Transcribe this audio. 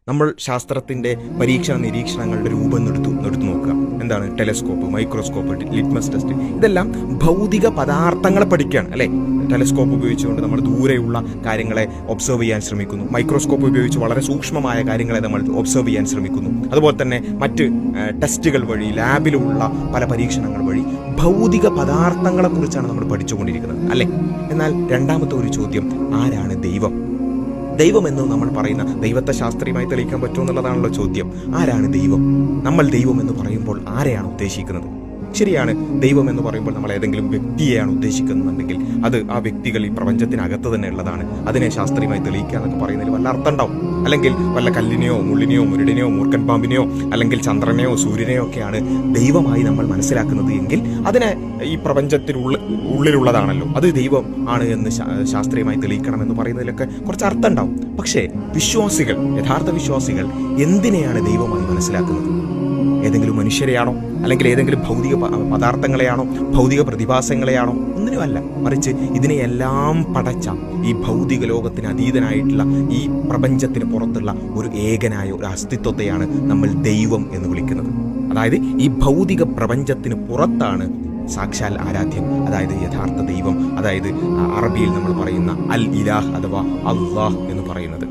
നമ്മൾ ശാസ്ത്രത്തിൻ്റെ പരീക്ഷണ നിരീക്ഷണങ്ങളുടെ രൂപം എടുത്തു നോക്കുക. എന്താണ് ടെലസ്കോപ്പ്, മൈക്രോസ്കോപ്പ്, ലിറ്റ്മസ് ടെസ്റ്റ്, ഇതെല്ലാം ഭൗതിക പദാർത്ഥങ്ങളെ പഠിക്കുകയാണ് അല്ലേ. ടെലസ്കോപ്പ് ഉപയോഗിച്ചുകൊണ്ട് നമ്മൾ ദൂരെയുള്ള കാര്യങ്ങളെ ഒബ്സർവ് ചെയ്യാൻ ശ്രമിക്കുന്നു. മൈക്രോസ്കോപ്പ് ഉപയോഗിച്ച് വളരെ സൂക്ഷ്മമായ കാര്യങ്ങളെ നമ്മൾ ഒബ്സർവ് ചെയ്യാൻ ശ്രമിക്കുന്നു. അതുപോലെ തന്നെ മറ്റ് ടെസ്റ്റുകൾ വഴി, ലാബിലുള്ള പല പരീക്ഷണങ്ങൾ വഴി ഭൗതിക പദാർത്ഥങ്ങളെക്കുറിച്ചാണ് നമ്മൾ പഠിച്ചുകൊണ്ടിരിക്കുന്നത് അല്ലേ. എന്നാൽ രണ്ടാമത്തെ ഒരു ചോദ്യം, ആരാണ് ദൈവം? ദൈവം എന്ന് നമ്മൾ പറയുന്ന ദൈവത്തെ ശാസ്ത്രീയമായി തെളിയിക്കാൻ പറ്റുമോ എന്നുള്ളതാണല്ലോ ചോദ്യം. ആരാണ് ദൈവം? നമ്മൾ ദൈവം എന്ന് പറയുമ്പോൾ ആരെയാണ് ഉദ്ദേശിക്കുന്നത്? ശരിയാണ്, ദൈവം എന്ന് പറയുമ്പോൾ നമ്മൾ ഏതെങ്കിലും വ്യക്തിയെയാണ് ഉദ്ദേശിക്കുന്നുണ്ടെങ്കിൽ അത് ആ വ്യക്തികൾ ഈ പ്രപഞ്ചത്തിനകത്ത് തന്നെ ഉള്ളതാണ്. അതിനെ ശാസ്ത്രീയമായി തെളിയിക്കുക എന്നൊക്കെ പറയുന്നതിൽ വല്ല അർത്ഥം ഉണ്ടാവും. അല്ലെങ്കിൽ വല്ല കല്ലിനെയോ മുള്ളിനെയോ മുരടിനെയോ മൂർഖൻ പാമ്പിനെയോ അല്ലെങ്കിൽ ചന്ദ്രനെയോ സൂര്യനെയോ ഒക്കെയാണ് ദൈവമായി നമ്മൾ മനസ്സിലാക്കുന്നത് എങ്കിൽ അതിനെ ഈ പ്രപഞ്ചത്തിനുള്ളിലുള്ളതാണല്ലോ, അത് ദൈവം ആണ് എന്ന് ശാസ്ത്രീയമായി തെളിയിക്കണം എന്ന് പറയുന്നതിലൊക്കെ കുറച്ച് അർത്ഥം ഉണ്ടാവും. പക്ഷേ വിശ്വാസികൾ, യഥാർത്ഥ വിശ്വാസികൾ എന്തിനെയാണ് ദൈവമായി മനസ്സിലാക്കുന്നത്? ഏതെങ്കിലും മനുഷ്യരെയാണോ, അല്ലെങ്കിൽ ഏതെങ്കിലും ഭൗതിക പദാർത്ഥങ്ങളെയാണോ, ഭൗതിക പ്രതിഭാസങ്ങളെയാണോ? ഒന്നിനുമല്ല, മറിച്ച് ഇതിനെയെല്ലാം പടച്ച ഈ ഭൗതിക ലോകത്തിന് അതീതനായിട്ടുള്ള ഈ പ്രപഞ്ചത്തിന് പുറത്തുള്ള ഒരു ഏകനായ ഒരു അസ്തിത്വത്തെയാണ് നമ്മൾ ദൈവം എന്ന് വിളിക്കുന്നത്. അതായത് ഈ ഭൗതിക പ്രപഞ്ചത്തിന് പുറത്താണ് സാക്ഷാൽ ആരാധ്യം, അതായത് യഥാർത്ഥ ദൈവം, അതായത് അറബിയിൽ നമ്മൾ പറയുന്ന അൽ ഇലാഹ് അഥവാ അള്ളാഹ് എന്ന് പറയുന്നത്.